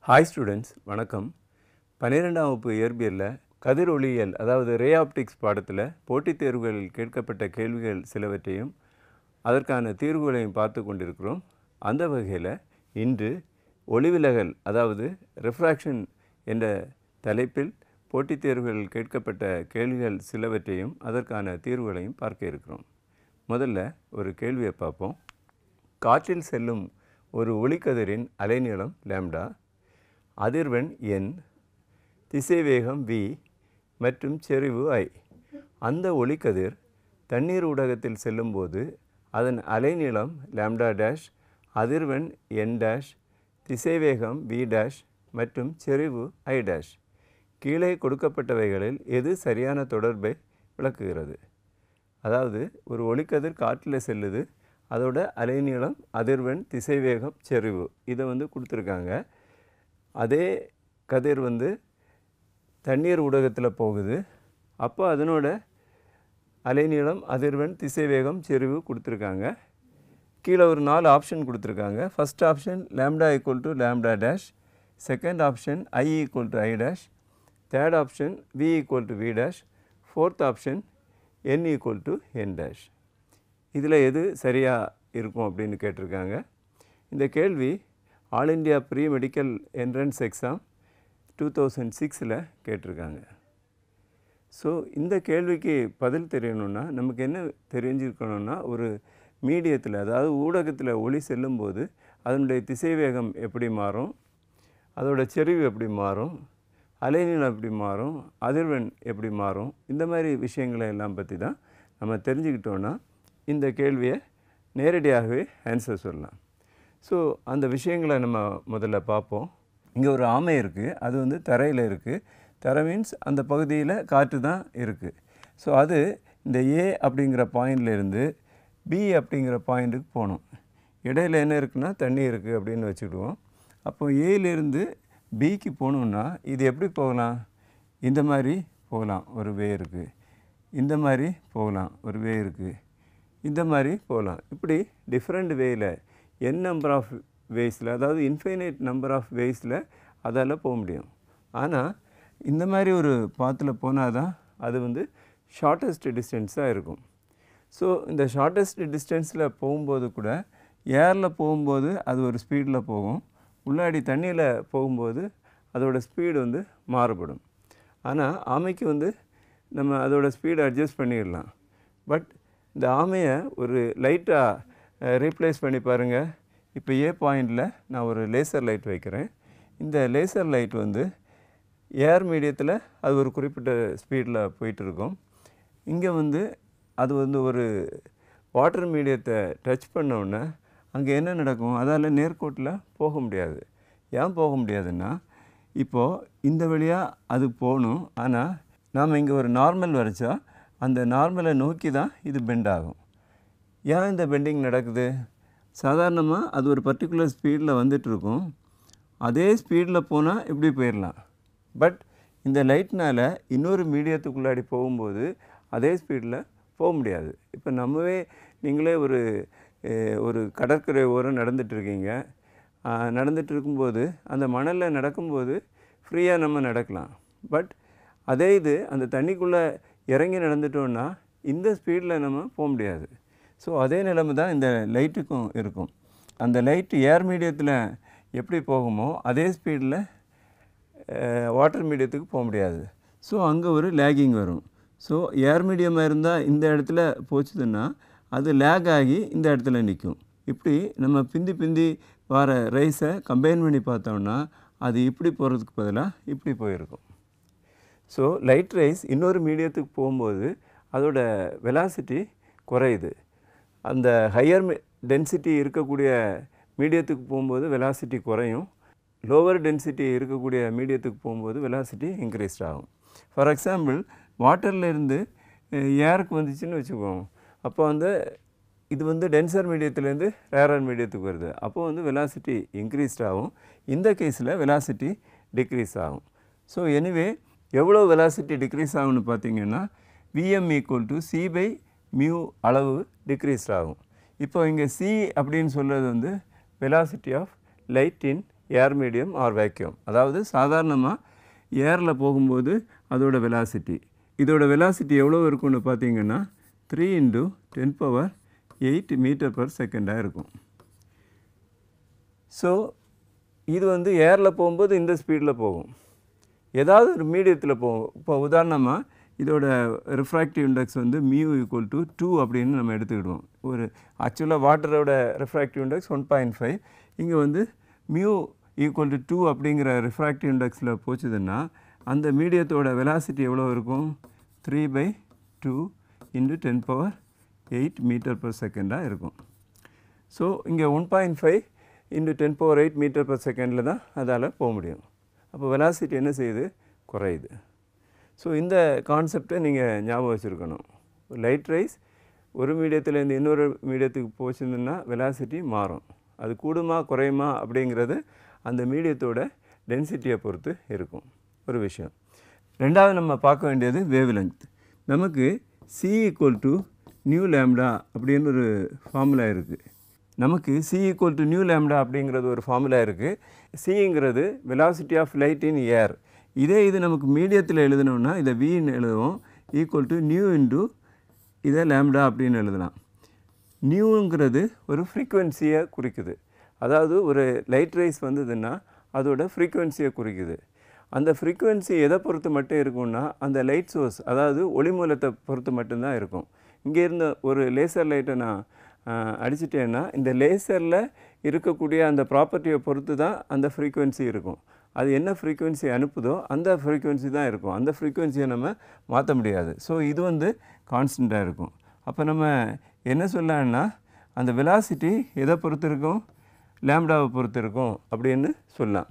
Hi students, வணக்கம். 12ஆம் வகுப்பு இயற்பியலில் கதிர் ஒளியியல் அதாவது ரே ஆப்டிக்ஸ் பாடத்தில் போட்டித் தேர்வுகளில் கேட்கப்பட்ட கேள்விகள் சிலவற்றையும் அதற்கான தீர்வுகளையும் பார்த்து கொண்டிருக்கிறோம். அந்த வகையில் இன்று ஒளிவிலகல் அதாவது ரிஃப்ராக்ஷன் என்ற தலைப்பில் போட்டித் தேர்வுகளில் கேட்கப்பட்ட கேள்விகள் சிலவற்றையும் அதற்கான தீர்வுகளையும் பார்க்க இருக்கிறோம். முதல்ல ஒரு கேள்வியை பார்ப்போம். காற்றில் செல்லும் ஒரு ஒளிக்கதிரின் அலைநீளம் லாம்டா, அதிர்வெண் n, திசைவேகம் v மற்றும் செறிவு I. அந்த ஒளிக்கதிர் தண்ணீர் ஊடகத்தில் செல்லும்போது அதன் அலைநீளம் லாம்டா டேஷ், அதிர்வெண் n டேஷ், திசைவேகம் v டேஷ் மற்றும் செறிவு I டேஷ். கீழே கொடுக்கப்பட்டவைகளில் எது சரியான தொடர்பை விளக்குகிறது? அதாவது ஒரு ஒளிக்கதிர் காற்றில் செல்லுது, அதோட அலைநீளம், அதிர்வெண், திசைவேகம், செறிவு இதை கொடுத்துருக்காங்க. அதே கதிர் தண்ணீர் ஊடகத்தில் போகுது, அப்போ அதனோட அலைநீளம், அதிர்வெண், திசைவேகம், செறிவு கொடுத்துருக்காங்க. கீழே ஒரு 4 ஆப்ஷன் கொடுத்துருக்காங்க. First option lambda equal to lambda dash, second option I equal to I dash, third option V equal to V dash, fourth option N equal to N dash. இதில் எது சரியாக இருக்கும் அப்படின்னு கேட்டிருக்காங்க. இந்த கேள்வி all India pre medical entrance exam 2006 கேட்டிருக்காங்க. So இந்த கேள்விக்கு பதில் தெரியணும்னா நமக்கு என்ன தெரிஞ்சிருக்கணும்னா, ஒரு மீடியத்தில் அதாவது ஊடகத்தில் ஒளி செல்லும்போது அதனுடைய திசைவேகம் எப்படி மாறும், அதோட செறிவு எப்படி மாறும், அலைநீளம் எப்படி மாறும், அதிர்வெண் எப்படி மாறும், இந்த மாதிரி விஷயங்களை எல்லாம் பற்றி தான் நம்ம தெரிஞ்சுக்கிட்டோன்னா இந்த கேள்வியை நேரடியாகவே ஆன்சர் சொல்லலாம். ஸோ அந்த விஷயங்களை நம்ம முதல்ல பார்ப்போம். இங்கே ஒரு ஆமை இருக்குது, அது தரையில் இருக்குது. தரை மீன்ஸ் அந்த பகுதியில் காற்று தான் இருக்குது. ஸோ அது இந்த A அப்படிங்கிற பாயிண்ட்லேருந்து B அப்படிங்கிற பாயிண்ட்டுக்கு போகணும். இடையில் என்ன இருக்குன்னா தண்ணி இருக்குது அப்படின்னு வச்சுக்கிடுவோம். அப்போ Aலேருந்து Bக்கு போகணுன்னா இது எப்படி போகலாம்? இந்த மாதிரி போகலாம், ஒரு வே இருக்குது. இந்த மாதிரி போகலாம், ஒரு வே இருக்குது. இந்த மாதிரி போகலாம். இப்படி டிஃப்ரெண்ட் வேயில் n நம்பர் ஆஃப் வேஸில், அதாவது இன்ஃபைனைட் நம்பர் ஆஃப் வேஸில் அதால் போக முடியும். ஆனால் இந்த மாதிரி ஒரு பாத்தில் போனால் தான் அது ஷார்ட்டஸ்ட் டிஸ்டன்ஸாக இருக்கும். ஸோ இந்த ஷார்ட்டஸ்ட் டிஸ்டன்ஸில் போகும்போது கூட ஏரில் போகும்போது அது ஒரு ஸ்பீடில் போகும், உள்ளாடி தண்ணியில் போகும்போது அதோட ஸ்பீடு மாறுபடும். ஆனால் ஆமைக்கு நம்ம அதோட ஸ்பீடை அட்ஜஸ்ட் பண்ணிடலாம். பட் இந்த ஆமையை ஒரு லைட்டாக ரீப்ளேஸ் பண்ணி பாருங்கள். இப்போ A பாயிண்டில் நான் ஒரு லேசர் லைட் வைக்கிறேன். இந்த லேசர் லைட் ஏர் மீடியத்தில் அது ஒரு குறிப்பிட்ட ஸ்பீடில் போயிட்டுருக்கும். இங்கே அது ஒரு வாட்டர் மீடியத்தை டச் பண்ணோன்னே அங்கே என்ன நடக்கும்? அதால் நேர்கோட்டில் போக முடியாது. ஏன் போக முடியாதுன்னா, இப்போது இந்த வழியாக அது போகணும். ஆனால் நாம் இங்கே ஒரு நார்மல் வரைச்சா அந்த நார்மலை நோக்கி தான் இது பெண்ட் ஆகும். ஏன் இந்த பெண்டிங் நடக்குது? சாதாரணமாக அது ஒரு பர்டிகுலர் ஸ்பீடில் வந்துட்டுருக்கும். அதே ஸ்பீடில் போனால் இப்படி போயிடலாம். பட் இந்த லைட்னால் இன்னொரு மீடியத்துக்குள்ளாடி போகும்போது அதே ஸ்பீடில் போக முடியாது. இப்போ நீங்களே ஒரு கடற்கரை ஓரம் நடந்துகிட்ருக்கீங்க. நடந்துகிட்டு இருக்கும்போது அந்த மணலில் நடக்கும்போது ஃப்ரீயாக நம்ம நடக்கலாம். பட் அதே இது அந்த தண்ணிக்குள்ளே இறங்கி நடந்துட்டோன்னா இந்த ஸ்பீடில் நம்ம போக முடியாது. ஸோ அதே நிலைமை தான் இந்த லைட்டுக்கும் இருக்கும். அந்த லைட்டு ஏர் மீடியத்தில் எப்படி போகுமோ அதே ஸ்பீடில் வாட்டர் மீடியத்துக்கு போக முடியாது. ஸோ அங்கே ஒரு லேகிங் வரும். ஸோ ஏர் மீடியமாக இருந்தால் இந்த இடத்துல போச்சுதுன்னா அது லேக் ஆகி இந்த இடத்துல நிற்கும். இப்படி நம்ம பிந்தி வர ரைஸை கம்பைன் பண்ணி பார்த்தோம்னா அது இப்படி போகிறதுக்கு பதிலாக இப்படி போயிருக்கும். ஸோ லைட் ரைஸ் இன்னொரு மீடியத்துக்கு போகும்போது அதோட வெலாசிட்டி குறையுது. அந்த ஹையர் டென்சிட்டி இருக்கக்கூடிய மீடியத்துக்கு போகும்போது வெலாசிட்டி குறையும், லோவர் டென்சிட்டி இருக்கக்கூடிய மீடியத்துக்கு போகும்போது வெலாசிட்டி இன்க்ரீஸ் ஆகும். ஃபார் எக்ஸாம்பிள் வாட்டர்லேருந்து ஏருக்கு வந்துச்சுன்னு வச்சுக்குவோம். அப்போ இது டென்சர் மீடியத்துலேருந்து ரேரர் மீடியத்துக்கு வருது. அப்போது வெலாசிட்டி இன்க்ரீஸ் ஆகும். இந்த கேஸில் வெலாசிட்டி டிக்ரீஸ் ஆகும். ஸோ எனிவே எவ்வளோ வெலாசிட்டி டிக்ரீஸ் ஆகும்னு பார்த்தீங்கன்னா Vm ஈக்குவல் டு C/μ அளவு டிக்ரீஸ் ஆகும். இப்போ இங்கே C அப்படின்னு சொல்கிறது velocity of light in air medium or vacuum. அதாவது சாதாரணமாக ஏரில் போகும்போது அதோட வெலாசிட்டி, இதோட வெலாசிட்டி எவ்வளோ இருக்குன்னு பார்த்தீங்கன்னா 3 × 10⁸ மீட்டர்/செகண்டாக இருக்கும். ஸோ இது வந்து ஏரில் போகும்போது இந்த ஸ்பீடில் போகும். ஏதாவது ஒரு மீடியத்தில் போகும். இப்போ உதாரணமாக இதோட ரிஃப்ராக்டிவ் இண்டெக்ஸ் வந்து μ = 2 அப்படின்னு நம்ம எடுத்துக்கிடுவோம். ஒரு ஆக்சுவலாக வாட்டரோட ரிஃப்ராக்டிவ் இண்டெக்ஸ் 1.5, இங்கே வந்து μ = 2 அப்படிங்கிற ரிஃப்ராக்டிவ் இண்டெக்ஸில் போச்சுதுன்னா அந்த மீடியத்தோட வெலாசிட்டி எவ்வளோ இருக்கும்? 3/2 × 10⁸ மீட்டர்/செகண்டாக இருக்கும். ஸோ இங்கே 1.5 × 10⁸ மீட்டர்/செகண்டில் தான் அதால் போக முடியும். அப்போ வெலாசிட்டி என்ன செய்யுது? குறையுது. ஸோ இந்த கான்செப்டை நீங்கள் ஞாபகம் வச்சுருக்கணும். லைட் ரைஸ் ஒரு மீடியத்துலேருந்து இன்னொரு மீடியத்துக்கு போச்சுன்னா வெலாசிட்டி மாறும். அது கூடுமா குறையுமா அப்படிங்கிறது அந்த மீடியத்தோட டென்சிட்டியை பொறுத்து இருக்கும். ஒரு விஷயம். ரெண்டாவது நம்ம பார்க்க வேண்டியது வேவ் லெங்த். நமக்கு c = νλ அப்படின்னு ஒரு ஃபார்முலா இருக்குது. நமக்கு c = νλ அப்படிங்கிறது ஒரு ஃபார்முலா இருக்குது. சிங்கிறது வெலாசிட்டி ஆஃப் லைட் இன் ஏர். இதே இது நமக்கு மீடியத்தில் எழுதணும்னா இதை vன்னு எழுதுவோம். = இதை லாம்டா அப்படின்னு எழுதலாம். நியூங்கிறது ஒரு ஃப்ரீக்குவென்சியை குறிக்குது. அதாவது ஒரு லைட் ரைஸ் வந்ததுன்னா அதோட ஃப்ரீக்குவென்சியை குறிக்குது. அந்த ஃப்ரீக்குவென்சி எதை பொறுத்து மட்டும் இருக்கும்னா அந்த லைட் சோர்ஸ், அதாவது ஒளி மூலத்தை பொறுத்து மட்டும்தான் இருக்கும். இங்கே இருந்த ஒரு லேசர் லைட்டை நான் அடிச்சிட்டேன்னா இந்த லேசரில் இருக்கக்கூடிய அந்த ப்ராப்பர்ட்டியை பொறுத்து தான் அந்த ஃப்ரீக்குவென்சி இருக்கும். அது என்ன ஃப்ரீக்குவென்சி அனுப்புதோ அந்த ஃப்ரீக்குவென்சி தான் இருக்கும். அந்த ஃப்ரீக்குவென்சியை நம்ம மாற்ற முடியாது. ஸோ இது வந்து கான்ஸ்டண்ட்டாக இருக்கும். அப்போ நம்ம என்ன சொல்லலாம்னா அந்த வெலாசிட்டி எதை பொறுத்து இருக்கும்? லாம்டாவை பொறுத்து இருக்கும் அப்படின்னு சொல்லலாம்.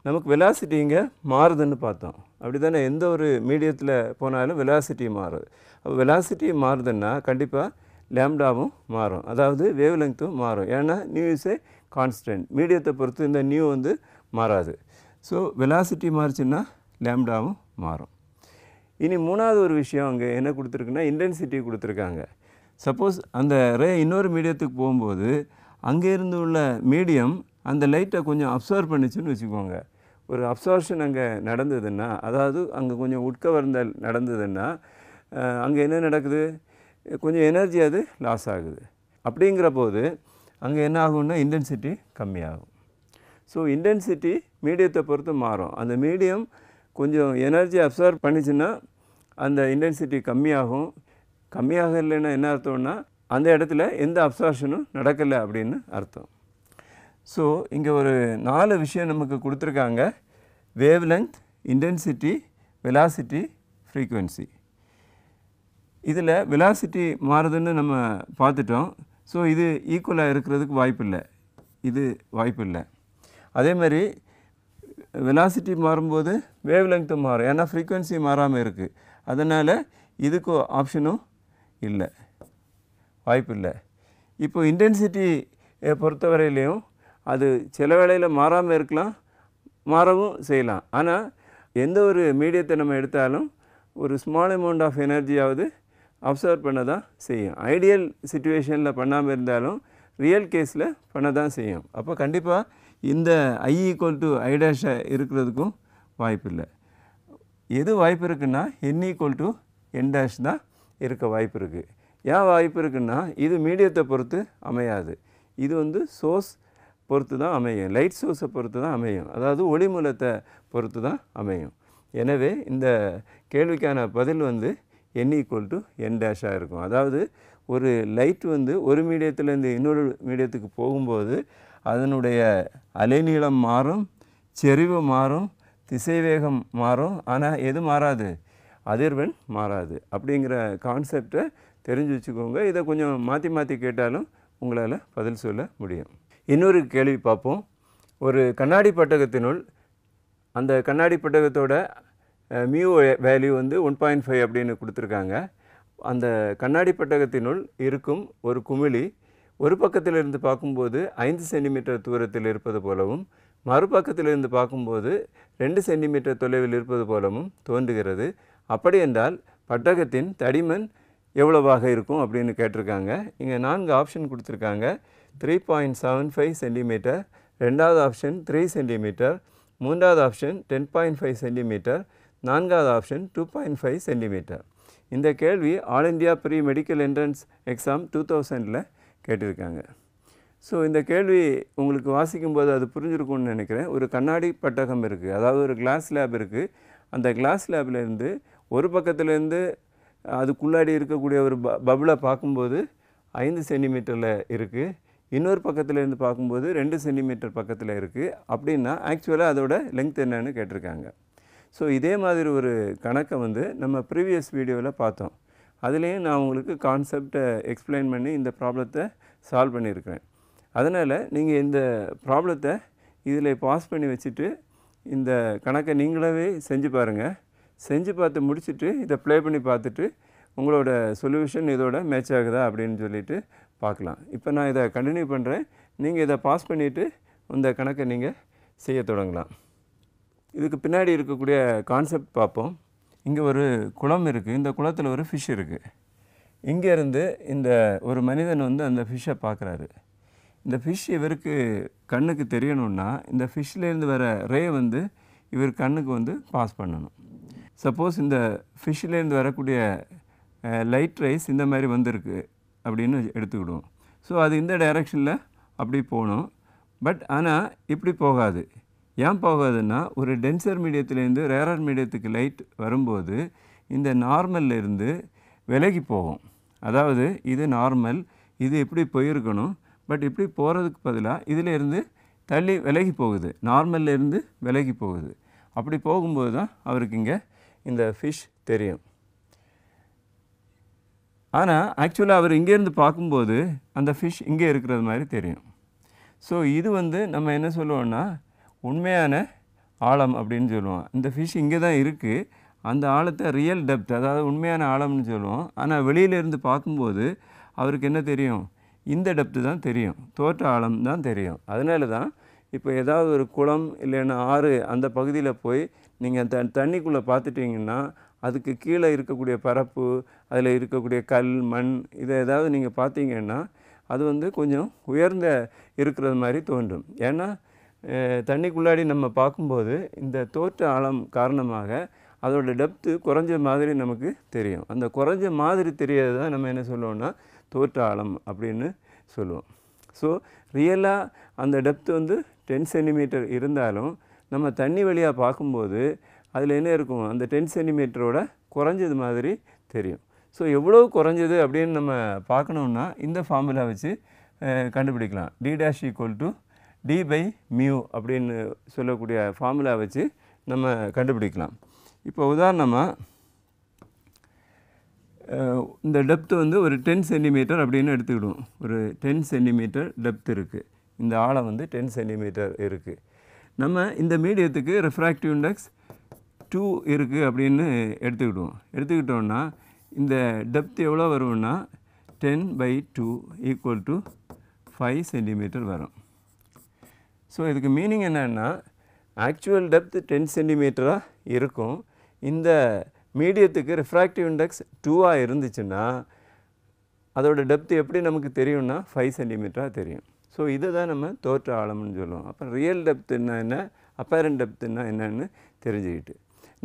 நமக்கு வெலாசிட்டி இங்கே மாறுதுன்னு பார்த்தோம். அப்படி தானே எந்த ஒரு மீடியத்தில் போனாலும் வெலாசிட்டி மாறுது. அப்போ வெலாசிட்டி மாறுதுன்னா கண்டிப்பாக லாம்டாவும் மாறும். அதாவது வேவ் லெங்க்த்தும் மாறும். ஏன்னா நியூ இஸ் ஏ கான்ஸ்டன்ட். மீடியத்தை பொறுத்து இந்த நியூ வந்து மாறாது. ஸோ வெலாசிட்டி மாறுச்சுன்னா லாம்டாவும் மாறும். இனி மூணாவது ஒரு விஷயம் அங்கே என்ன கொடுத்துருக்குன்னா இன்டென்சிட்டி கொடுத்துருக்காங்க. சப்போஸ் அந்த ரே இன்னொரு மீடியத்துக்கு போகும்போது அங்கேருந்து உள்ள மீடியம் அந்த லைட்டை கொஞ்சம் அப்சர்வ் பண்ணிச்சுன்னு வச்சுக்கோங்க. ஒரு அப்சார்ப்ஷன் அங்கே நடந்ததுன்னா, அதாவது அங்கே கொஞ்சம் உட்கவர்ந்தல் நடந்ததுன்னா அங்கே என்ன நடக்குது? கொஞ்சம் எனர்ஜி அது லாஸ் ஆகுது. அப்படிங்கிற போது அங்கே என்ன ஆகும்னா இன்டென்சிட்டி கம்மியாகும். ஸோ இன்டென்சிட்டி மீடியத்தை பொறுத்து மாறும். அந்த மீடியம் கொஞ்சம் எனர்ஜி அப்சர்வ் பண்ணிச்சுன்னா அந்த இன்டென்சிட்டி கம்மியாகும். கம்மியாக இல்லைன்னா என்ன அர்த்தம்னா அந்த இடத்துல எந்த அப்சார்ப்ஷனும் நடக்கலை அப்படின்னு அர்த்தம். ஸோ இங்கே ஒரு 4 விஷயம் நமக்கு கொடுத்துருக்காங்க. Wave length, intensity, velocity, frequency. இதில் வெலாசிட்டி மாறுதுன்னு நம்ம பார்த்துட்டோம். ஸோ இது ஈக்குவலாக இருக்கிறதுக்கு வாய்ப்பில்லை. இது வாய்ப்பில்லை. அதே மாதிரி வெலாசிட்டி மாறும்போது வேவ் லெங்க்த்தும் மாறும். ஏன்னா ஃப்ரீக்குவென்சி மாறாமல் இருக்குது. அதனால் இதுக்கு ஆப்ஷனும் இல்லை, வாய்ப்பில்லை. இப்போ இன்டென்சிட்டி பொறுத்தவரையிலையும் அது சில வேளையில் மாறாமல் இருக்கலாம், மாறவும் செய்யலாம். ஆனால் எந்த ஒரு மீடியத்தை நம்ம எடுத்தாலும் ஒரு ஸ்மால் அமௌண்ட் ஆஃப் எனர்ஜியாவது அப்சர்வ் பண்ண தான் செய்யும். ஐடியல் சிச்சுவேஷனில் பண்ணாமல் இருந்தாலும் ரியல் கேஸில் பண்ண தான் செய்யும். அப்போ கண்டிப்பாக இந்த I = I' இருக்கிறதுக்கும் வாய்ப்பில்லை. எது வாய்ப்பு இருக்குன்னா n = n' தான் இருக்க வாய்ப்பு இருக்குது. ஏன் வாய்ப்பு இருக்குன்னா இது மீடியத்தை பொறுத்து அமையாது. இது வந்து சோர்ஸ் பொறுத்து தான் அமையும். லைட் சோர்ஸை பொறுத்து தான் அமையும். அதாவது ஒளி மூலத்தை பொறுத்து தான் அமையும். எனவே இந்த கேள்விக்கான பதில் வந்து n = n' இருக்கும். அதாவது ஒரு லைட் வந்து ஒரு மீடியத்திலேருந்து இன்னொரு மீடியத்துக்கு போகும்போது அதனுடைய அலைநீளம் மாறும், செறிவு மாறும், திசைவேகம் மாறும். ஆனால் எது மாறாது? அதிர்வெண் மாறாது. அப்படிங்கிற கான்செப்டை தெரிஞ்சு வச்சுக்கோங்க. இதை கொஞ்சம் மாற்றி மாற்றி கேட்டாலும் உங்களால் பதில் சொல்ல முடியும். இன்னொரு கேள்வி பார்ப்போம். ஒரு கண்ணாடி பட்டகத்தினுள் அந்த கண்ணாடி பட்டகத்தோட மியூ வேல்யூ வந்து 1.5 அப்படின்னு கொடுத்துருக்காங்க. அந்த கண்ணாடி பட்டகத்தினுள் இருக்கும் ஒரு குமிழி ஒரு பக்கத்திலிருந்து பார்க்கும்போது 5 சென்டிமீட்டர் தூரத்தில் இருப்பது போலவும் மறுபக்கத்திலிருந்து பார்க்கும்போது 2 சென்டிமீட்டர் தொலைவில் இருப்பது போலவும் தோன்றுகிறது. அப்படி என்றால் பட்டகத்தின் தடிமன் எவ்வளவாக இருக்கும் அப்படின்னு கேட்டிருக்காங்க. இங்கே 4 ஆப்ஷன் கொடுத்துருக்காங்க. 3.75 சென்டிமீட்டர், ரெண்டாவது ஆப்ஷன் 3 சென்டிமீட்டர், மூன்றாவது ஆப்ஷன் 10.5 சென்டிமீட்டர், நான்காவது ஆப்ஷன் 2.5 சென்டிமீட்டர். இந்த கேள்வி all India pre medical entrance exam 2000ல் கேட்டிருக்காங்க. ஸோ இந்த கேள்வி உங்களுக்கு வாசிக்கும்போது அது புரிஞ்சிருக்கும்னு நினைக்கிறேன். ஒரு கண்ணாடி பட்டகம் இருக்குது, அதாவது ஒரு கிளாஸ் லேப் இருக்குது. அந்த கிளாஸ் லேப்லேருந்து ஒரு பக்கத்துலேருந்து அதுக்குள்ளாடி இருக்கக்கூடிய ஒரு பபுளை பார்க்கும்போது 5 சென்டிமீட்டரில் இருக்குது, இன்னொரு பக்கத்துலேருந்து பார்க்கும்போது 2 சென்டிமீட்டர் பக்கத்தில் இருக்குது. அப்படின்னா ஆக்சுவலாக அதோட லெங்த் என்னன்னு கேட்டிருக்காங்க. ஸோ இதே மாதிரி ஒரு கணக்கை நம்ம ப்ரீவியஸ் வீடியோவில் பார்த்தோம். அதுலேயும் நான் உங்களுக்கு கான்செப்டை எக்ஸ்பிளைன் பண்ணி இந்த ப்ராப்ளத்தை சால்வ் பண்ணியிருக்கிறேன். அதனால் நீங்கள் இந்த ப்ராப்ளத்தை இதில் பாஸ் பண்ணி வச்சுட்டு இந்த கணக்கை நீங்களாகவே செஞ்சு பாருங்கள். செஞ்சு பார்த்து முடிச்சுட்டு இதை ப்ளே பண்ணி பார்த்துட்டு உங்களோட சொல்யூஷன் இதோட மேட்ச் ஆகுதா அப்படின்னு சொல்லிட்டு பார்க்கலாம். இப்போ நான் இதை கண்டினியூ பண்ணுறேன். நீங்கள் இதை பாஸ் பண்ணிவிட்டு இந்த கணக்கை நீங்கள் செய்ய தொடங்கலாம். இதுக்கு பின்னாடி இருக்கக்கூடிய கான்செப்ட் பார்ப்போம். இங்கே ஒரு குளம் இருக்குது, இந்த குளத்தில் ஒரு ஃபிஷ் இருக்குது. இங்கேருந்து இந்த ஒரு மனிதன் அந்த ஃபிஷ்ஷை பார்க்குறாரு. இந்த ஃபிஷ் இவருக்கு கண்ணுக்கு தெரியணுன்னா இந்த ஃபிஷ்லேருந்து வர ரே இவர் கண்ணுக்கு பாஸ் பண்ணணும். சப்போஸ் இந்த ஃபிஷ்லேருந்து வரக்கூடிய லைட் ரைஸ் இந்த மாதிரி வந்திருக்கு அப்படின்னு எடுத்துக்கிடுவோம். ஸோ அது இந்த டைரெக்ஷனில் அப்படி போகணும். பட் ஆனால் இப்படி போகாது. ஏன் போகாதுன்னா ஒரு டென்சர் மீடியத்துலேருந்து ரேரர் மீடியத்துக்கு லைட் வரும்போது இந்த நார்மல்லேருந்து விலகி போகும். அதாவது இது நார்மல், இது இப்படி போயிருக்கணும். பட் இப்படி போகிறதுக்கு பதிலாக இதிலேருந்து தள்ளி விலகி போகுது, நார்மல்லேருந்து விலகி போகுது. அப்படி போகும்போது தான் அவருக்கு இங்கே இந்த ஃபிஷ் தெரியும். ஆனால் ஆக்சுவலாக அவர் இங்கேருந்து பார்க்கும்போது அந்த ஃபிஷ் இங்கே இருக்கிறது மாதிரி தெரியும். ஸோ இது நம்ம என்ன சொல்லுவோம்னா உண்மையான ஆழம் அப்படின்னு சொல்லுவோம். இந்த ஃபிஷ் இங்கே தான் இருக்குது, அந்த ஆழத்தை ரியல் டெப்த், அதாவது உண்மையான ஆழம்னு சொல்லுவோம். ஆனால் வெளியிலேருந்து பார்க்கும்போது அவருக்கு என்ன தெரியும்? இந்த டெப்த்து தான் தெரியும், தோற்ற ஆழம் தான் தெரியும். அதனால தான் இப்போ ஏதாவது ஒரு குளம் இல்லைன்னா ஆறு அந்த பகுதியில் போய் நீங்கள் தண்ணிக்குள்ளே பார்த்துட்டிங்கன்னா அதுக்கு கீழே இருக்கக்கூடிய பரப்பு, அதில் இருக்கக்கூடிய கல் மண் இதை ஏதாவது நீங்கள் பார்த்தீங்கன்னா அது கொஞ்சம் உயர்ந்த இருக்கிறது மாதிரி தோன்றும். ஏன்னா தண்ணிக்குள்ளாடி நம்ம பார்க்கும்போது இந்த தோற்ற ஆழம் காரணமாக அதோடய டெப்த்து குறைஞ்ச மாதிரி நமக்கு தெரியும். அந்த குறைஞ்ச மாதிரி தெரியாது தான் நம்ம என்ன சொல்லுவோம்னா தோற்ற ஆழம் அப்படின்னு சொல்லுவோம். ஸோ ரியலாக அந்த டெப்த்து 10 சென்டிமீட்டர் இருந்தாலும் நம்ம தண்ணி வழியாக பார்க்கும்போது அதில் என்ன இருக்கும்? அந்த 10 சென்டிமீட்டரோட குறைஞ்சது மாதிரி தெரியும். ஸோ எவ்வளோ குறைஞ்சது அப்படின்னு நம்ம பார்க்கணுன்னா இந்த ஃபார்முலா வச்சு கண்டுபிடிக்கலாம். d' = d/μ அப்படின்னு சொல்லக்கூடிய ஃபார்முலா வச்சு நம்ம கண்டுபிடிக்கலாம். இப்போ உதாரணமாக இந்த டெப்த்து ஒரு 10 சென்டிமீட்டர் அப்படின்னு எடுத்துக்கிடுவோம். ஒரு 10 சென்டிமீட்டர் டெப்த் இருக்குது, இந்த ஆழம் 10 சென்டிமீட்டர் இருக்குது. நம்ம இந்த மீடியத்துக்கு ரெஃப்ராக்டிவ் இண்டெக்ஸ் 2 இருக்குது அப்படின்னு எடுத்துக்கிட்டோம்னா இந்த டெப்த் எவ்வளோ வரும்னா 10/2 = 5 சென்டிமீட்டர் வரும். ஸோ இதுக்கு மீனிங் என்னன்னா ஆக்சுவல் டெப்த் 10 சென்டிமீட்டராக இருக்கும். இந்த மீடியத்துக்கு ரெஃப்ராக்டிவ் இண்டெக்ஸ் 2ஆக இருந்துச்சுன்னா அதோட டெப்த் எப்படி நமக்கு தெரியும்னா 5 சென்டிமீட்டராக தெரியும். ஸோ இதை தான் நம்ம தோற்ற ஆழம்னு சொல்லுவோம். அப்போ ரியல் டெப்த் என்ன, அப்பேரண்ட் டெப்த்துன்னா என்னன்னு தெரிஞ்சுக்கிட்டு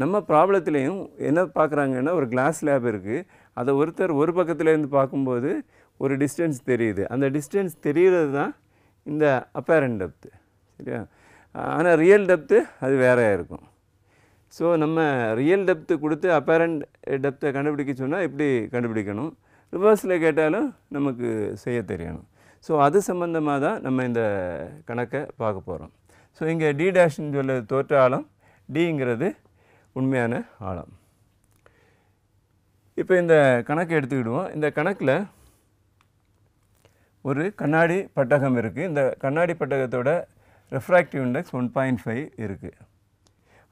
நம்ம ப்ராப்ளத்துலேயும் என்ன பார்க்குறாங்கன்னா ஒரு கிளாஸ் லேப் இருக்குது, அதை ஒருத்தர் ஒரு பக்கத்துலேருந்து பார்க்கும்போது ஒரு டிஸ்டன்ஸ் தெரியுது. அந்த டிஸ்டன்ஸ் தெரிகிறது தான் இந்த அப்பேரண்ட் டெப்த்து, சரியா? ஆனால் ரியல் டெப்த்து அது வேறையாக இருக்கும். ஸோ நம்ம ரியல் டெப்த்து கொடுத்து அப்பேரண்ட் டெப்த்தை கண்டுபிடிக்க சொன்னால் இப்படி கண்டுபிடிக்கணும். ரிவர்ஸில் கேட்டாலும் நமக்கு செய்ய தெரியணும். ஸோ அது சம்மந்தமாக தான் நம்ம இந்த கணக்கை பார்க்க போகிறோம். ஸோ இங்கே d' சொல்ல தோற்ற ஆழம், டிங்கிறது உண்மையான ஆழம். இப்போ இந்த கணக்கை எடுத்துக்கிடுவோம். இந்த கணக்கில் ஒரு கண்ணாடி பட்டகம் இருக்குது. இந்த கண்ணாடி பட்டகத்தோட ரெஃப்ராக்டிவ் இண்டெக்ஸ் 1.5 இருக்குது.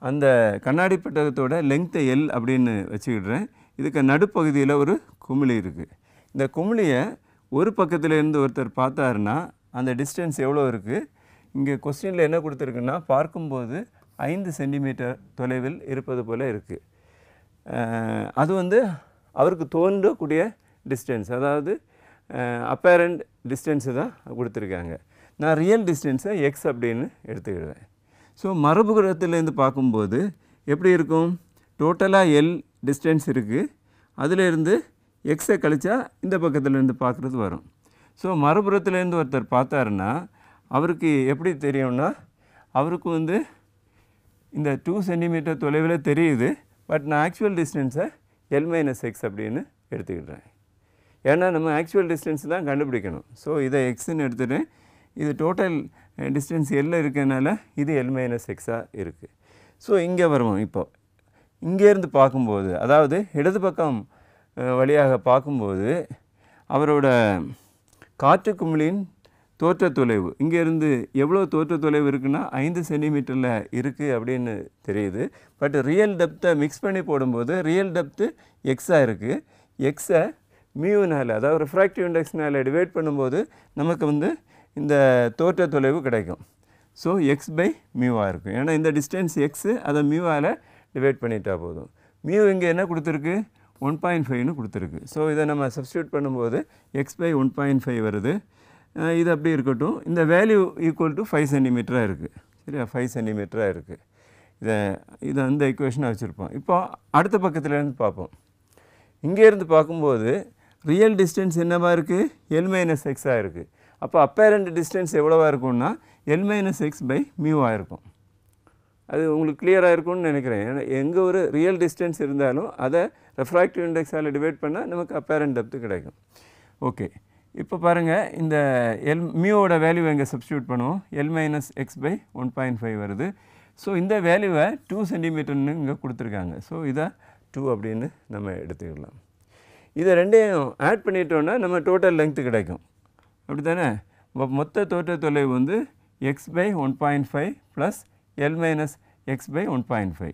அந்த கண்ணாடி பட்டகத்தோட லெங்க்த்தை எல் அப்படின்னு வச்சுக்கிடுறேன். இதுக்கு நடுப்பகுதியில் ஒரு குமிழி இருக்குது. இந்த குமிழியை ஒரு பக்கத்துலேருந்து ஒருத்தர் பார்த்தாருன்னா அந்த டிஸ்டன்ஸ் எவ்வளோ இருக்குது? இங்கே கொஸ்டினில் என்ன கொடுத்துருக்குன்னா பார்க்கும்போது 5 சென்டிமீட்டர் தொலைவில் இருப்பது போல் இருக்குது. அது அவருக்கு தோன்றக்கூடிய டிஸ்டன்ஸ், அதாவது அப்பேரண்ட் டிஸ்டன்ஸு தான் கொடுத்துருக்காங்க. நான் ரியல் டிஸ்டன்ஸை எக்ஸ் அப்படின்னு எடுத்துக்கிடுவேன். ஸோ மறுபுறத்துலேருந்து பார்க்கும்போது எப்படி இருக்கும்? டோட்டலாக எல் டிஸ்டன்ஸ் இருக்குது, அதிலேருந்து எக்ஸை கழிச்சா இந்த பக்கத்துலேருந்து பார்க்குறது வரும். ஸோ மறுபுறத்துலேருந்து ஒருத்தர் பார்த்தாருன்னா அவருக்கு எப்படி தெரியும்னா, அவருக்கு வந்து இந்த 2 சென்டிமீட்டர் தொலைவில் தெரியுது, பட் நான் ஆக்சுவல் டிஸ்டன்ஸை எல் மைனஸ் எக்ஸ் அப்படின்னு எடுத்துக்கிடுறேன். ஏன்னா நம்ம ஆக்சுவல் டிஸ்டன்ஸ் தான் கண்டுபிடிக்கணும். ஸோ இதை எக்ஸ்ன்னு எடுத்துகிட்டேன். இது டோட்டல் டிஸ்டன்ஸ் எல்ல இருக்கனால இது எல் மைனஸ் எக்ஸாக இருக்குது. ஸோ இங்கே வருவோம். இப்போ இங்கேருந்து பார்க்கும்போது, அதாவது இடது பக்கம் வழியாக பார்க்கும்போது அவரோட காற்று குமிழின் தோற்ற தொலைவு இங்கேருந்து எவ்வளோ தோற்ற தொலைவு இருக்குன்னா 5 சென்டிமீட்டரில் இருக்குது அப்படின்னு தெரியுது. பட் ரியல் டெப்த்தை மிக்ஸ் பண்ணி போடும்போது ரியல் டெப்த்து எக்ஸாக இருக்குது. எக்ஸை மியூனால், அதாவது ரிஃப்ராக்டிவ் இண்டெக்ஸ்னால் டிவைட் பண்ணும்போது நமக்கு வந்து இந்த தோற்ற தொலைவு கிடைக்கும். ஸோ எக்ஸ் பை மியூவாக இருக்கும். ஏன்னா இந்த டிஸ்டன்ஸ் எக்ஸு, அதை மியூவால் டிவைட் பண்ணிட்டா போதும். மியூ இங்கே என்ன கொடுத்துருக்கு? 1.5ன்னு கொடுத்துருக்கு. ஸோ இதை நம்ம சப்ஸ்டியூட் பண்ணும்போது எக்ஸ் பை 1.5 வருது. இது அப்படி இருக்கட்டும். இந்த வேல்யூ ஈக்குவல் டு 5 சென்டிமீட்டராக இருக்குது. சரியா? 5 சென்டிமீட்டராக இருக்குது. இதை அந்த ஈக்குவேஷனாக வச்சுருப்போம். இப்போ அடுத்த பக்கத்துலேருந்து பார்ப்போம். இங்கேருந்து பார்க்கும்போது ரியல் டிஸ்டன்ஸ் என்னவா இருக்குது? எல் மைனஸ் எக்ஸாக இருக்குது. அப்போ அப்பேரண்ட் டிஸ்டன்ஸ் எவ்வளோவா இருக்கும்னா எல் மைனஸ் எக்ஸ் பை மியூவாக இருக்கும். அது உங்களுக்கு கிளியராக இருக்கும்னு நினைக்கிறேன். ஏன்னா எங்கே ஒரு ரியல் டிஸ்டன்ஸ் இருந்தாலும் அதை ரெஃப்ராக்டிவ் இண்டெக்ஸால் டிவைட் பண்ணால் நமக்கு அப்பேரண்ட் டெப்த்து கிடைக்கும். ஓகே, இப்போ பாருங்கள், இந்த மியூவோட வேல்யூவை இங்கே சப்ஸ்டியூட் பண்ணுவோம். எல் மைனஸ் எக்ஸ் பை 1.5 வருது. ஸோ இந்த வேல்யூவை 2 சென்டிமீட்டர்னு இங்கே கொடுத்துருக்காங்க. ஸோ இதை 2 அப்படின்னு நம்ம எடுத்துக்கலாம். இதை ரெண்டையும் ஆட் பண்ணிட்டோன்னா நம்ம டோட்டல் லெங்க்த்து கிடைக்கும். அப்படி தானே? மொத்த தோற்ற தொலைவு வந்து X by 1.5 plus L minus X by 1.5.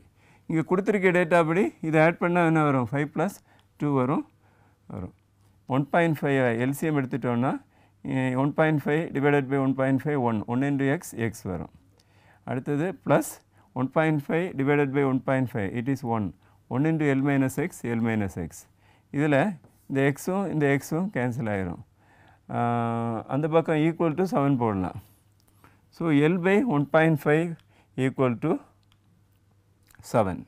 இங்கே கொடுத்துருக்க டேட்டா படி இதை ஆட் பண்ணால் என்ன வரும்? 5 + 2 வரும். 1.5 எல்சிஎம் எடுத்துட்டோன்னா 1.5 divided by 1.5 1 into X X வரும். அடுத்தது plus 1.5 divided by 1.5 it is 1 into L minus X L minus X. இதில் இந்த எக்ஸும் இந்த எக்ஸும் கேன்சல் ஆகிரும். அந்த பக்கம் ஈக்குவல் டு 7 போடலாம். So L by 1.5 equal to 7.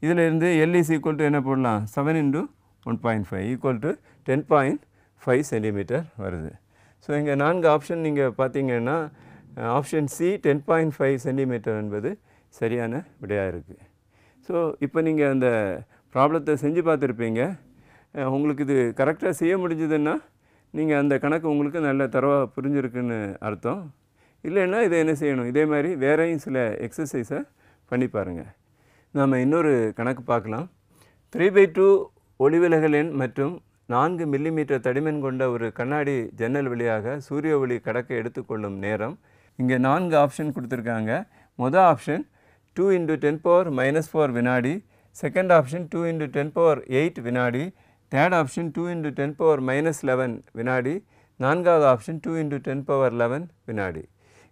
இதில் இருந்து எல் இஸ் ஈக்குவல் டு என்ன போடலாம்? 7 இன்டு 1.5 ஈக்குவல் டு 10.5 சென்டிமீட்டர் வருது. ஸோ இங்கே 4 ஆப்ஷன் நீங்கள் பார்த்தீங்கன்னா ஆப்ஷன் சி 10.5 சென்டிமீட்டர் என்பது சரியான விடையாக இருக்குது. ஸோ இப்போ நீங்கள் அந்த ப்ராப்ளத்தை செஞ்சு பார்த்துருப்பீங்க. உங்களுக்கு இது கரெக்டாக செய்ய முடிஞ்சதுன்னா நீங்கள் அந்த கணக்கு உங்களுக்கு நல்ல தரவாக புரிஞ்சிருக்குன்னு அர்த்தம். இல்லைன்னா இதை என்ன செய்யணும்? இதே மாதிரி வேறையும் சில எக்ஸசைஸை பண்ணி பாருங்கள். நாம் இன்னொரு கணக்கு பார்க்கலாம். 3/2 ஒளிவிலகல் எண் மற்றும் 4 மில்லிமீட்டர் தடிமன் கொண்ட ஒரு கண்ணாடி ஜன்னல் வழியாக சூரிய ஒளி கடக்க எடுத்துக்கொள்ளும் நேரம். இங்கே 4 ஆப்ஷன் கொடுத்துருக்காங்க. மொதல் ஆப்ஷன் 2 × 10⁻⁻4 வினாடி, செகண்ட் ஆப்ஷன் 2 × 10⁸ வினாடி, தேர்ட் ஆப்ஷன் 2 × 10⁻11 வினாடி, நான்காவது ஆப்ஷன் 2 × 10⁻11 வினாடி.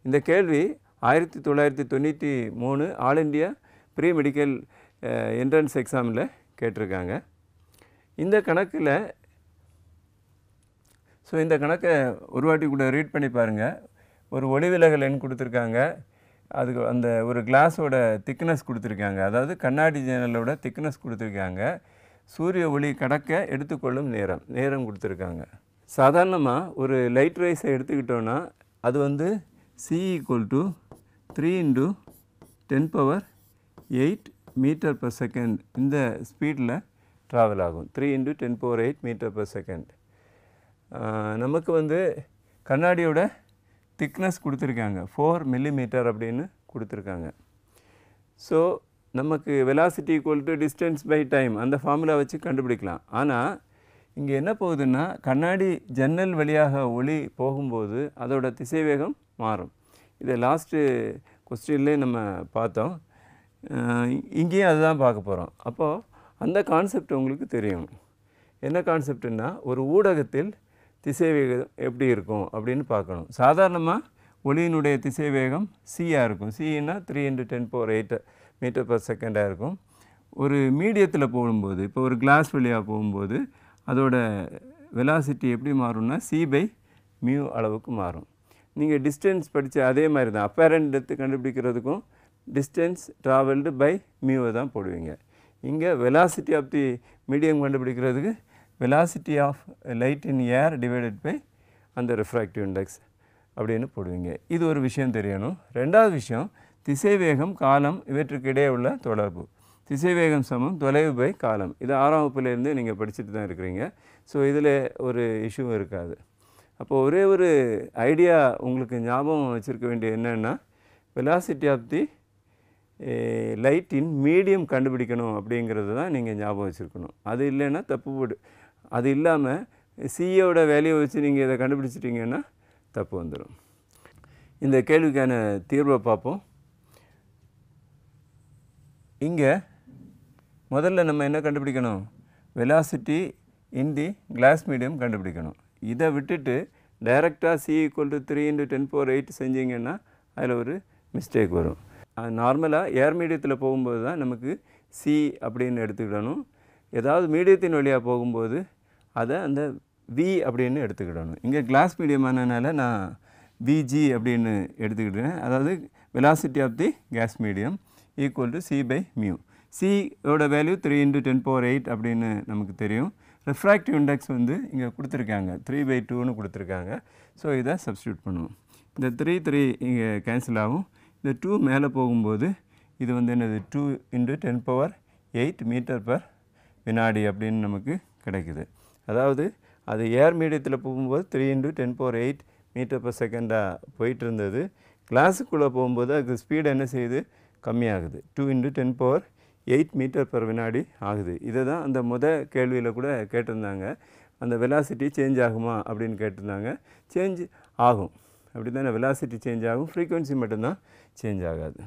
இந்த கேள்வி 1993 all India pre medical entrance எக்ஸாமில் கேட்டிருக்காங்க. இந்த கணக்கில் இந்த கணக்கை ஒரு வாட்டி கூட ரீட் பண்ணி பாருங்கள். ஒரு ஒளிவிலகல் எண் கொடுத்துருக்காங்க. அதுக்கு அந்த ஒரு கிளாஸோட திக்னஸ் கொடுத்துருக்காங்க, அதாவது கண்ணாடி ஜன்னலோட திக்னஸ் கொடுத்துருக்காங்க. சூரிய ஒளி கடக்க எடுத்துக்கொள்ளும் நேரம் கொடுத்துருக்காங்க. சாதாரணமாக ஒரு லைட் ரேஸை எடுத்துக்கிட்டோன்னா அது வந்து C = 3 × 10⁸ மீட்டர்/செகண்ட் இந்த ஸ்பீடில் ட்ராவல் ஆகும். 3 × 10⁸ மீட்டர்/செகண்ட். நமக்கு வந்து கண்ணாடியோட திக்னஸ் கொடுத்துருக்காங்க 4 மில்லிமீட்டர் அப்படின்னு கொடுத்துருக்காங்க. ஸோ நமக்கு வெலாசிட்டி = டிஸ்டன்ஸ் பை டைம் அந்த ஃபார்முலா வச்சு கண்டுபிடிக்கலாம். ஆனால் இங்கே என்ன போகுதுன்னா கண்ணாடி ஜன்னல் வழியாக ஒளி போகும்போது அதோட திசைவேகம் மாறும். இதை லாஸ்ட்டு கொஸ்டின்லேயே நம்ம பார்த்தோம். இங்கேயும் அதுதான் பார்க்க போகிறோம். அப்போது அந்த கான்செப்ட் உங்களுக்கு தெரியும். என்ன கான்செப்ட்னா ஒரு ஊடகத்தில் திசைவேகம் எப்படி இருக்கும் அப்படின்னு பார்க்கணும். சாதாரணமாக ஒளியினுடைய திசைவேகம் சியாக இருக்கும். சின்னா 3 × 10⁸ மீட்டர்/செகண்டாக இருக்கும். ஒரு மீடியத்தில் போகும்போது, இப்போ ஒரு கிளாஸ் வழியாக போகும்போது அதோட வெலாசிட்டி எப்படி மாறும்னா c/μ அளவுக்கு மாறும். நீங்கள் டிஸ்டன்ஸ் படித்த அதே மாதிரி தான் அப்பேரண்ட் டெப்த் கண்டுபிடிக்கிறதுக்கும் டிஸ்டன்ஸ் ட்ராவல்டு பை மியூவை தான் போடுவீங்க. இங்கே வெலாசிட்டி ஆஃப் தி மீடியம் கண்டுபிடிக்கிறதுக்கு velocity of light in air divided by அந்த ரிஃப்ராக்டிவ் இண்டெக்ஸ் அப்படின்னு போடுவீங்க. இது ஒரு விஷயம் தெரியணும். ரெண்டாவது விஷயம் திசைவேகம் காலம் இவற்றுக்கு இடையே உள்ள தொடர்பு. திசைவேகம் சமம் தொலைவு பை காலம். இது 6ஆம் வகுப்புலேருந்து நீங்கள் படிச்சுட்டு தான் இருக்கிறீங்க. ஸோ இதில் ஒரு இஷ்யூ இருக்காது. அப்போது ஒரே ஒரு ஐடியா உங்களுக்கு ஞாபகம் வச்சுருக்க வேண்டிய என்னென்னா velocity of the light in medium கண்டுபிடிக்கணும் அப்படிங்கிறது தான் நீங்கள் ஞாபகம் வச்சுருக்கணும். அது இல்லைன்னா தப்பு போடு. அது இல்லாமல் சியோட வேல்யூவை வச்சு நீங்கள் இதை கண்டுபிடிச்சிட்டிங்கன்னா தப்பு வந்துடும். இந்த கேள்விக்கான தீர்வை பார்ப்போம். இங்கே முதல்ல நம்ம என்ன கண்டுபிடிக்கணும்? Velocity in the glass medium கண்டுபிடிக்கணும். இதை விட்டுட்டு டைரெக்டாக c = 3 × 10⁸ செஞ்சிங்கன்னா அதில் ஒரு மிஸ்டேக் வரும். நார்மலாக ஏர் மீடியத்தில் போகும்போது தான் நமக்கு c அப்படின்னு எடுத்துக்கிடணும். ஏதாவது மீடியத்தின் வழியாக போகும்போது அதை அந்த v அப்படின்னு எடுத்துக்கிடணும். இங்கே கிளாஸ் மீடியமானதுனால நான் vg அப்படின்னு எடுத்துக்கிட்டேன். அதாவது velocity of the gas medium equal to c/μ. c-ஓட வேல்யூ 3 × 10⁸ அப்படின்னு நமக்கு தெரியும். ரிஃப்ராக்டிவ் இண்டெக்ஸ் வந்து இங்கே கொடுத்துருக்காங்க 3/2ன்னு கொடுத்துருக்காங்க. ஸோ இதை சப்ஸ்டியூட் பண்ணுவோம். இந்த 3 இங்கே கேன்சல் ஆகும். இந்த 2 மேலே போகும்போது இது வந்து என்னது 2 × 10⁸ மீட்டர்/வினாடி அப்படின்னு நமக்கு கிடைக்குது. அதாவது அது ஏர் மீடியத்தில் போகும்போது 3 × 10⁸ மீட்டர்/செகண்டாக போயிட்டு இருந்தது. கிளாஸுக்குள்ளே போகும்போது அதுக்கு ஸ்பீடு என்ன செய்யுது? கம்மியாகுது. 2 × 10⁸ மீட்டர்/வினாடி ஆகுது. இதை தான் அந்த கேள்வியில் கூட கேட்டிருந்தாங்க. அந்த வெலாசிட்டி சேஞ்ச் ஆகுமா அப்படின்னு கேட்டிருந்தாங்க. சேஞ்ச் ஆகும். அப்படி தானே வெலாசிட்டி சேஞ்ச் ஆகும். ஃப்ரீக்வன்சி மட்டும்தான் சேஞ்ச் ஆகாது.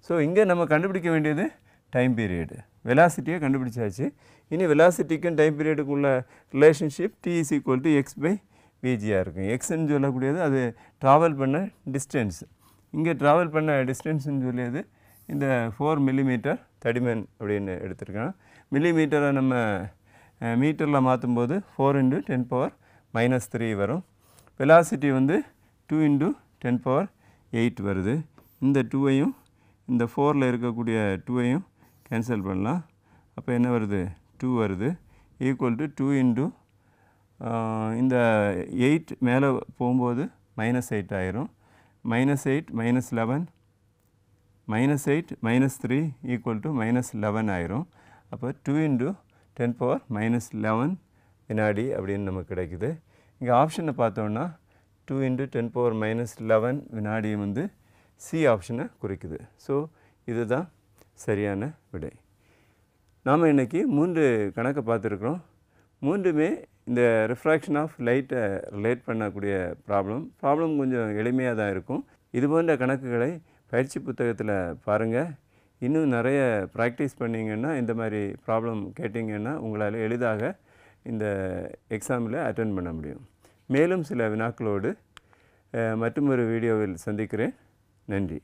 ஸோ இங்கே நம்ம கண்டுபிடிக்க வேண்டியது டைம் பீரியடு. வெலாசிட்டியை கண்டுபிடிச்சாச்சு. இனி வெலாசிட்டிக்கும் டைம் பீரியடுக்கும் உள்ள ரிலேஷன்ஷிப் t = x/vg இருக்கும். எக்ஸ்ன்னு சொல்லக்கூடியது அது ட்ராவல் பண்ண டிஸ்டன்ஸ். இங்கே ட்ராவல் பண்ண டிஸ்டன்ஸ்ன்னு சொல்லியது இந்த 4 மில்லிமீட்டர் தடிமன் அப்படின்னு எடுத்துருக்கோம். மில்லிமீட்டரை நம்ம மீட்டரில் மாற்றும்போது 4 × 10⁻³ வரும். வெலாசிட்டி வந்து 2 × 10⁸ வருது. இந்த 2ஐயும் இந்த 4ல் இருக்கக்கூடிய 2ஐயும் கேன்சல் பண்ணலாம். அப்போ என்ன வருது? 2 வருது. ஈக்குவல் டு 2 இந்த 8 மேலே போகும்போது -8 ஆயிரும். -8 -11 -8 -3 = -11 ஆயிரும். அப்போ 2 × 10⁻11 வினாடி அப்படின்னு நமக்கு கிடைக்குது. இங்கே ஆப்ஷனை பார்த்தோன்னா 2 × 10⁻11 வினாடியும் வந்து சி ஆப்ஷனை குறிக்குது. ஸோ இதுதான் சரியான விடை. நாம் இன்றைக்கி 3 கணக்கை பார்த்துருக்குறோம். 3மே இந்த ரிஃப்ராக்ஷன் ஆஃப் லைட்டை ரிலேட் பண்ணக்கூடிய ப்ராப்ளம் கொஞ்சம் எளிமையாக தான் இருக்கும். இது போன்ற கணக்குகளை பயிற்சி புத்தகத்தில் பாருங்கள். இன்னும் நிறைய ப்ராக்டிஸ் பண்ணிங்கன்னா இந்த மாதிரி ப்ராப்ளம் கேட்டிங்கன்னா உங்களால் எளிதாக இந்த எக்ஸாமில் அட்டென்ட் பண்ண முடியும். மேலும் சில வினாக்களோடு மற்றொரு வீடியோவில் சந்திக்கிறேன். நன்றி.